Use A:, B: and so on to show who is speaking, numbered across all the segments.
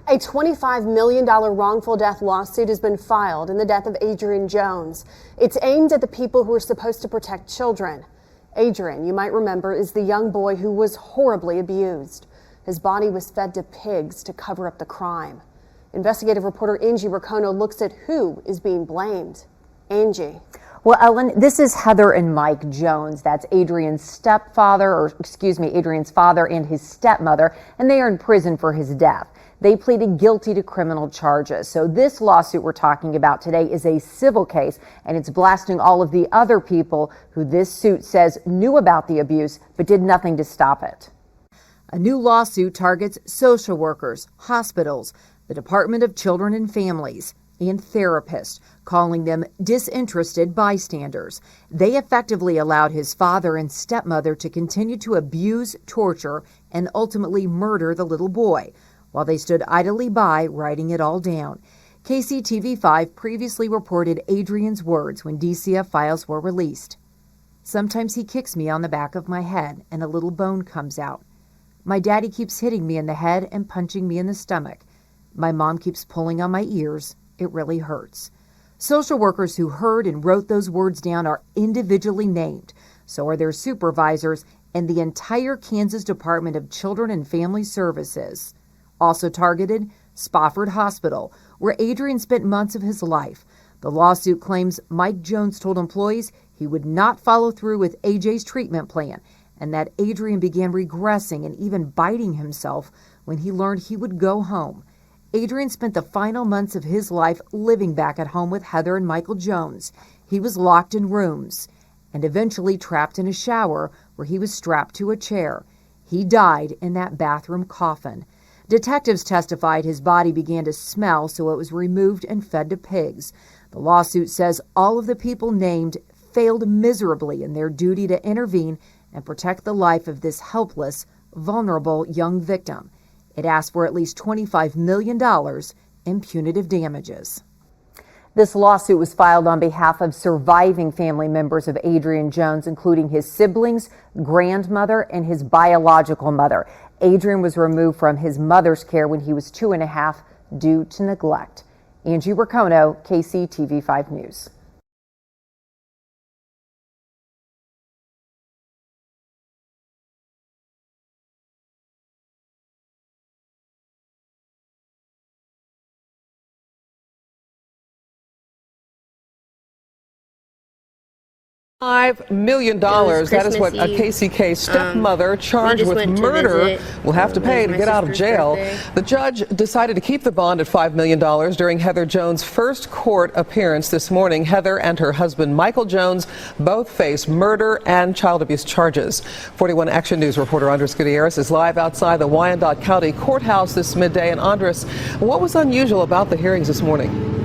A: A $25 million wrongful death lawsuit has been filed in the death of Adrian Jones. It's aimed at the people who are supposed to protect children. Adrian, you might remember, is the young boy who was horribly abused. His body was fed to pigs to cover up the crime. Investigative reporter Angie Racono looks at who is being blamed. Angie.
B: Well, Ellen, this is Heather and Mike Jones. That's Adrian's father and his stepmother, and they are in prison for his death. They pleaded guilty to criminal charges. So this lawsuit we're talking about today is a civil case, and it's blasting all of the other people who this suit says knew about the abuse but did nothing to stop it. A new lawsuit targets social workers, hospitals, the Department of Children and Families, and therapists, calling them disinterested bystanders. They effectively allowed his father and stepmother to continue to abuse, torture, and ultimately murder the little boy, while they stood idly by, writing it all down. KCTV5 previously reported Adrian's words when DCF files were released. "Sometimes he kicks me on the back of my head and a little bone comes out. My daddy keeps hitting me in the head and punching me in the stomach. My mom keeps pulling on my ears. It really hurts." Social workers who heard and wrote those words down are individually named. So are their supervisors and the entire Kansas Department of Children and Family Services. Also targeted, Spofford Hospital, where Adrian spent months of his life. The lawsuit claims Mike Jones told employees he would not follow through with AJ's treatment plan, and that Adrian began regressing and even biting himself when he learned he would go home. Adrian spent the final months of his life living back at home with Heather and Michael Jones. He was locked in rooms and eventually trapped in a shower where he was strapped to a chair. He died in that bathroom coffin. Detectives testified his body began to smell, so it was removed and fed to pigs. The lawsuit says all of the people named failed miserably in their duty to intervene and protect the life of this helpless, vulnerable young victim. It asked for at least $25 million in punitive damages. This lawsuit was filed on behalf of surviving family members of Adrian Jones, including his siblings, grandmother, and his biological mother. Adrian was removed from his mother's care when he was 2.5 due to neglect. Angie Racono, KCTV5 News.
C: $5 million. That is what a KCK stepmother charged with murder will have to pay to get out of jail. The judge decided to keep the bond at $5 million during Heather Jones' first court appearance this morning. Heather and her husband, Michael Jones, both face murder and child abuse charges. 41 Action News reporter Andres Gutierrez is live outside the Wyandotte County courthouse this midday. And Andres, what was unusual about the hearings this morning?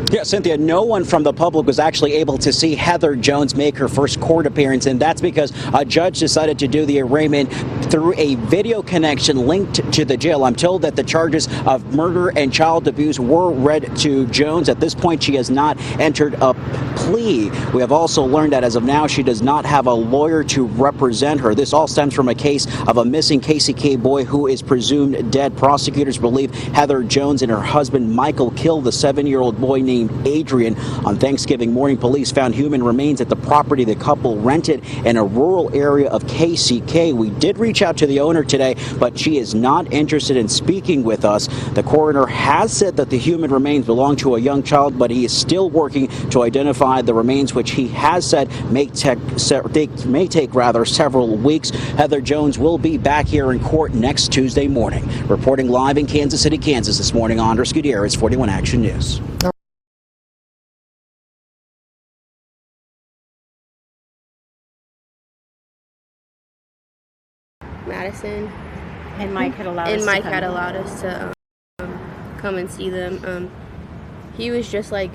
D: Yeah, Cynthia, no one from the public was actually able to see Heather Jones make her first court appearance, and that's because a judge decided to do the arraignment through a video connection linked to the jail. I'm told that the charges of murder and child abuse were read to Jones. At this point, she has not entered a plea. We have also learned that as of now, she does not have a lawyer to represent her. This all stems from a case of a missing KCK boy who is presumed dead. Prosecutors believe Heather Jones and her husband Michael killed the 7-year-old boy named Adrian. On Thanksgiving morning, police found human remains at the property the couple rented in a rural area of KCK. We did reach out to the owner today, but she is not interested in speaking with us. The coroner has said that the human remains belong to a young child, but he is still working to identify the remains, which he has said may take several weeks. Heather Jones will be back here in court next Tuesday morning. Reporting live in Kansas City, Kansas this morning, Andres Gutierrez, 41 Action News.
E: Madison,
F: and Mike had allowed
E: us to come and see them. He was just like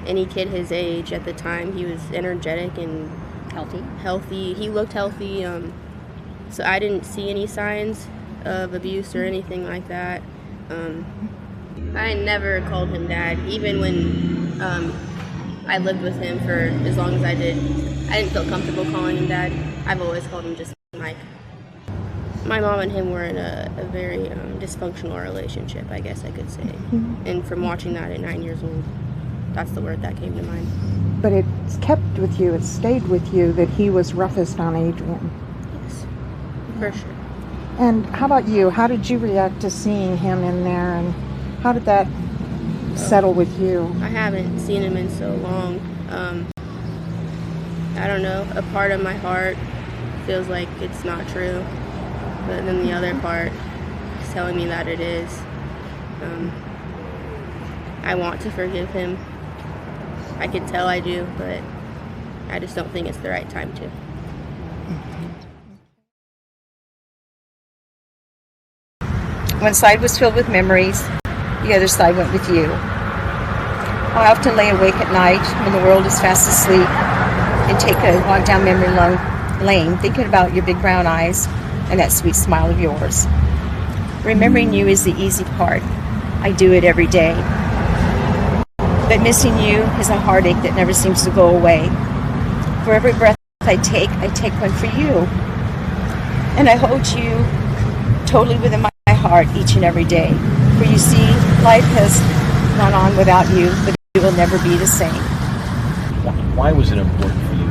E: any kid his age at the time. He was energetic and healthy. He looked healthy, so I didn't see any signs of abuse or anything like that. I never called him dad, even when I lived with him for as long as I did. I didn't feel comfortable calling him dad. I've always called him just Mike. My mom and him were in a very dysfunctional relationship, I guess I could say. And from watching that at 9 years old, that's the word that came to mind.
F: But it's kept with you, it stayed with you that he was roughest on Adrian.
E: Yes, for sure.
F: And how about you? How did you react to seeing him in there, and how did that settle with you?
E: I haven't seen him in so long. I don't know, a part of my heart feels like it's not true, but then the other part is telling me that it is. I want to forgive him. I can tell I do, but I just don't think it's the right time to.
G: One side was filled with memories, the other side went with you. I often lay awake at night when the world is fast asleep and take a walk down memory lane, thinking about your big brown eyes and that sweet smile of yours. Remembering you is the easy part. I do it every day. But missing you is a heartache that never seems to go away. For every breath I take one for you. And I hold you totally within my heart each and every day. For you see, life has gone on without you, but it will never be the same.
H: Why was it important for you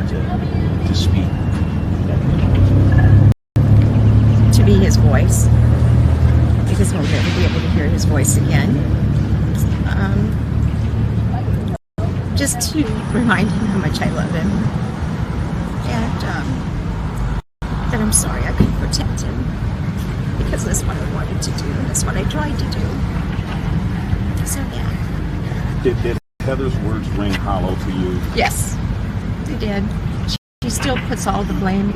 H: to speak?
G: To be his voice, because we'll never be able to hear his voice again. Just to remind him how much I love him, and that I'm sorry I couldn't protect him, because that's what I wanted to do, that's what I tried to do. So yeah.
H: Did Heather's words ring hollow to you?
G: Yes, they did. She still puts all the blame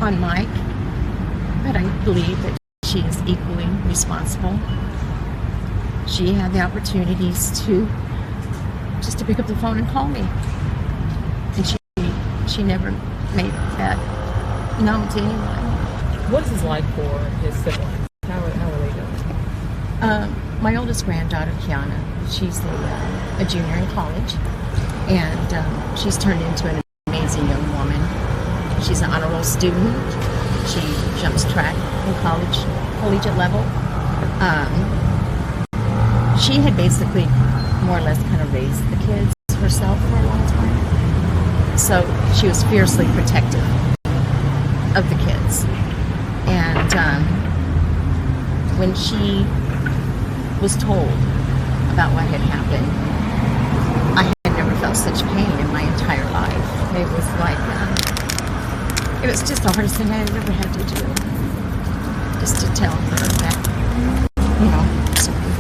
G: on Mike, but I believe that she is equally responsible. She had the opportunities to just to pick up the phone and call me, and she never made that known to anyone.
I: What is this like for his siblings? How are they doing?
G: My oldest granddaughter, Kiana, she's a junior in college, and she's turned into an amazing young woman. She's an honor roll student. She jumps track in collegiate level. She had basically more or less kind of raised the kids herself for a long time. So she was fiercely protective of the kids. And when she was told about what had happened, I had never felt such pain in my entire life. It was like, it was just the hardest thing I had ever had to do. Just to tell her that, you know, sorry.